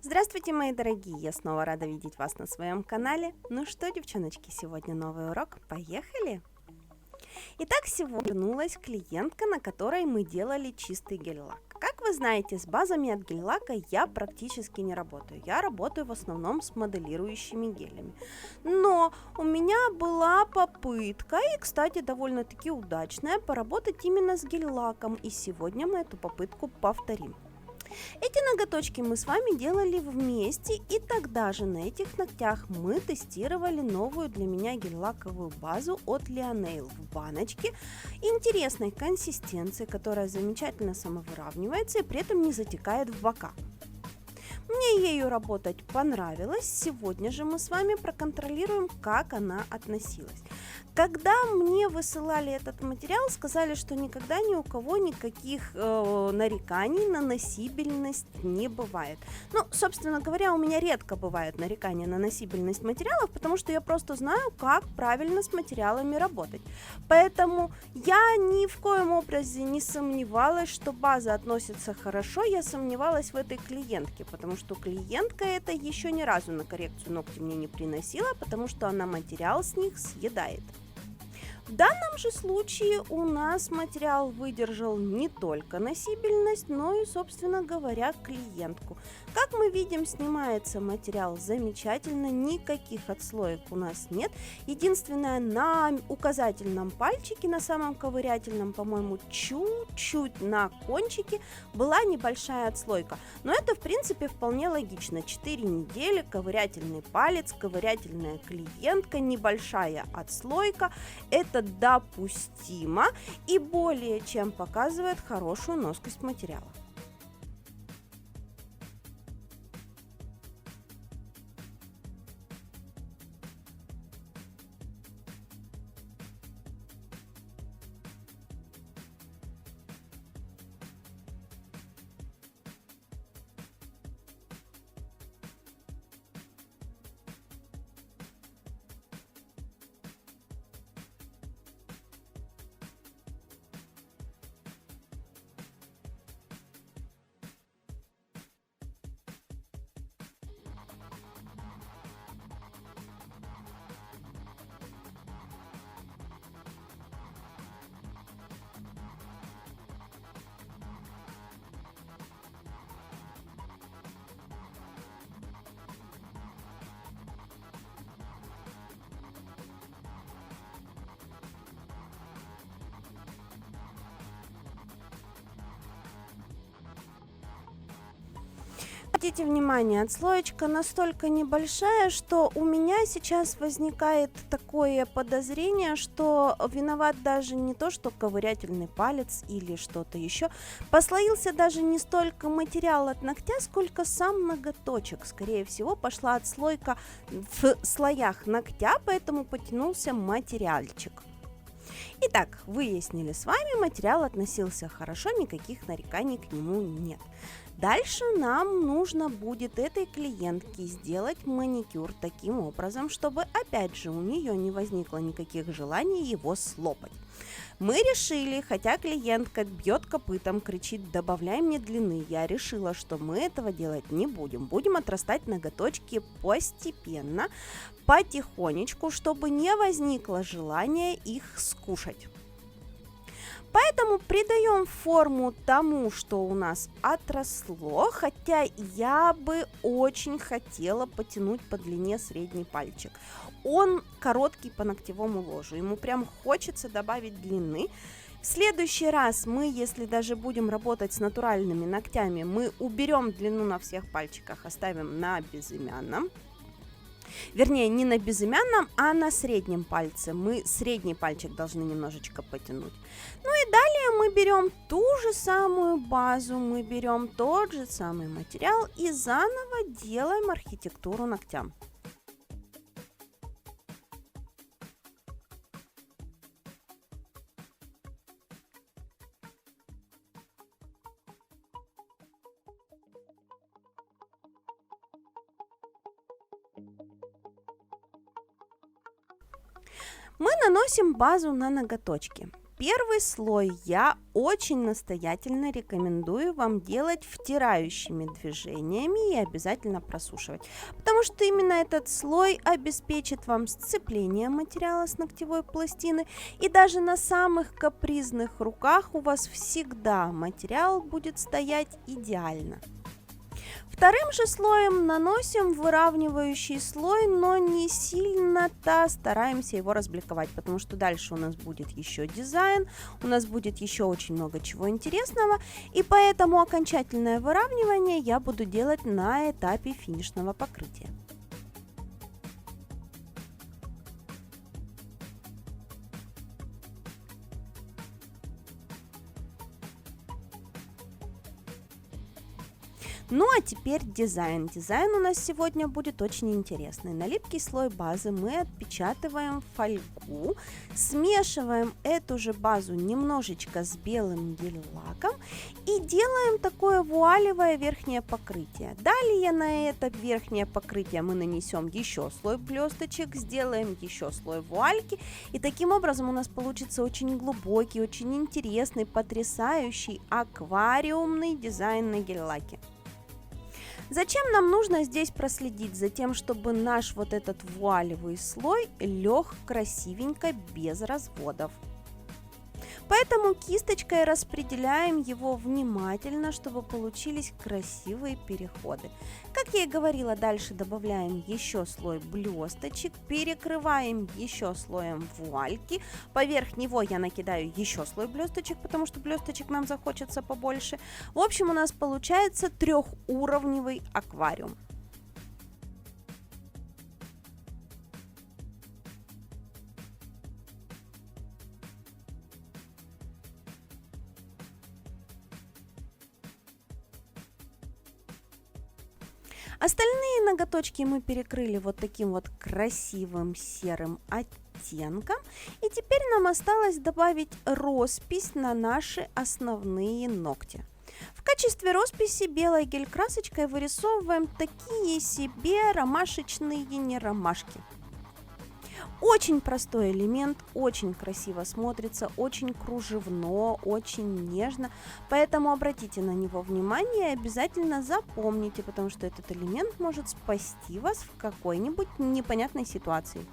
Здравствуйте, мои дорогие! Я снова рада видеть вас на своем канале. Ну что, девчоночки, сегодня новый урок. Поехали! Итак, сегодня вернулась клиентка, на которой мы делали чистый гель-лак. Как вы знаете, с базами от гель-лака я практически не работаю. Я работаю в основном с моделирующими гелями. Но у меня была попытка, и, кстати, довольно-таки удачная, поработать именно с гель-лаком. И сегодня мы эту попытку повторим. Эти ноготочки мы с вами делали вместе, и тогда же на этих ногтях мы тестировали новую для меня гель-лаковую базу от Lionel в баночке интересной консистенции, которая замечательно самовыравнивается и при этом не затекает в бока. Мне ею работать понравилось. Сегодня же мы с вами проконтролируем, как она относилась. Когда мне высылали этот материал, сказали, что никогда ни у кого никаких нареканий на носибельность не бывает. Ну, собственно говоря, у меня редко бывает нарекания на носибельность материалов, потому что я просто знаю, как правильно с материалами работать. Поэтому я ни в коем образе не сомневалась, что база относится хорошо. Я сомневалась в этой клиентке, потому что клиентка это еще ни разу на коррекцию ногтей мне не приносила, потому что она материал с них съедает. В данном же случае у нас материал выдержал не только носибельность, но и, собственно говоря, клиентку. Как мы видим, снимается материал замечательно, никаких отслоек у нас нет. Единственное, на указательном пальчике, на самом ковырятельном, по-моему, чуть-чуть на кончике была небольшая отслойка. Но это, в принципе, вполне логично. 4 недели, ковырятельный палец, ковырятельная клиентка, небольшая отслойка. Это допустимо и более чем показывает хорошую носкость материала. Обратите внимание, отслоечка настолько небольшая, что у меня сейчас возникает такое подозрение, что виноват даже не то, что ковырятельный палец или что-то еще. Послоился даже не столько материал от ногтя, сколько сам ноготочек. Скорее всего, пошла отслойка в слоях ногтя, поэтому потянулся материальчик. Итак, выяснили с вами, материал относился хорошо, никаких нареканий к нему нет. Дальше нам нужно будет этой клиентке сделать маникюр таким образом, чтобы опять же у нее не возникло никаких желаний его слопать. Мы решили, хотя клиентка бьет копытом, кричит: добавляй мне длины, я решила, что мы этого делать не будем. Будем отрастать ноготочки постепенно, потихонечку, чтобы не возникло желания их скушать. Поэтому придаем форму тому, что у нас отросло, хотя я бы очень хотела потянуть по длине средний пальчик. Он короткий по ногтевому ложу, ему прям хочется добавить длины. В следующий раз мы, если даже будем работать с натуральными ногтями, мы уберем длину на всех пальчиках, оставим на безымянном. Вернее, не на безымянном, а на среднем пальце. Мы средний пальчик должны немножечко потянуть. Ну и далее мы берем ту же самую базу, мы берем тот же самый материал и заново делаем архитектуру ногтям. Мы наносим базу на ноготочки. Первый слой я очень настоятельно рекомендую вам делать втирающими движениями и обязательно просушивать, потому что именно этот слой обеспечит вам сцепление материала с ногтевой пластины, и даже на самых капризных руках у вас всегда материал будет стоять идеально. Вторым же слоем наносим выравнивающий слой, но не сильно-то стараемся его разбликовать, потому что дальше у нас будет еще дизайн, у нас будет еще очень много чего интересного, и поэтому окончательное выравнивание я буду делать на этапе финишного покрытия. Ну а теперь дизайн. Дизайн у нас сегодня будет очень интересный. На липкий слой базы мы отпечатываем фольгу, смешиваем эту же базу немножечко с белым гель-лаком и делаем такое вуалевое верхнее покрытие. Далее на это верхнее покрытие мы нанесем еще слой блесточек, сделаем еще слой вуальки, и таким образом у нас получится очень глубокий, очень интересный, потрясающий аквариумный дизайн на гель-лаке. Зачем нам нужно здесь проследить за тем, чтобы наш вот этот вуалевый слой лег красивенько, без разводов? Поэтому кисточкой распределяем его внимательно, чтобы получились красивые переходы. Как я и говорила, дальше добавляем еще слой блесточек, перекрываем еще слоем вуальки. Поверх него я накидаю еще слой блесточек, потому что блесточек нам захочется побольше. В общем, у нас получается трехуровневый аквариум. Остальные ноготочки мы перекрыли вот таким вот красивым серым оттенком. И теперь нам осталось добавить роспись на наши основные ногти. В качестве росписи белой гель-красочкой вырисовываем такие себе ромашечные неромашки. Очень простой элемент, очень красиво смотрится, очень кружевно, очень нежно, поэтому обратите на него внимание и обязательно запомните, потому что этот элемент может спасти вас в какой-нибудь непонятной ситуации.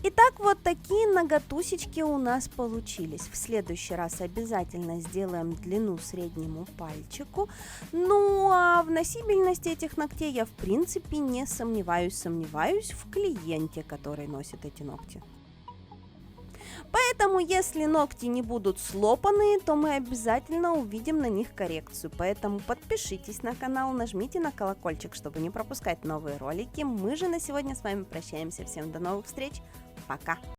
Итак, вот такие ноготусечки у нас получились. В следующий раз обязательно сделаем длину среднему пальчику. Ну а в носибельности этих ногтей я в принципе не сомневаюсь. Сомневаюсь в клиенте, который носит эти ногти. Поэтому, если ногти не будут слопанные, то мы обязательно увидим на них коррекцию. Поэтому подпишитесь на канал, нажмите на колокольчик, чтобы не пропускать новые ролики. Мы же на сегодня с вами прощаемся. Всем до новых встреч. Пока!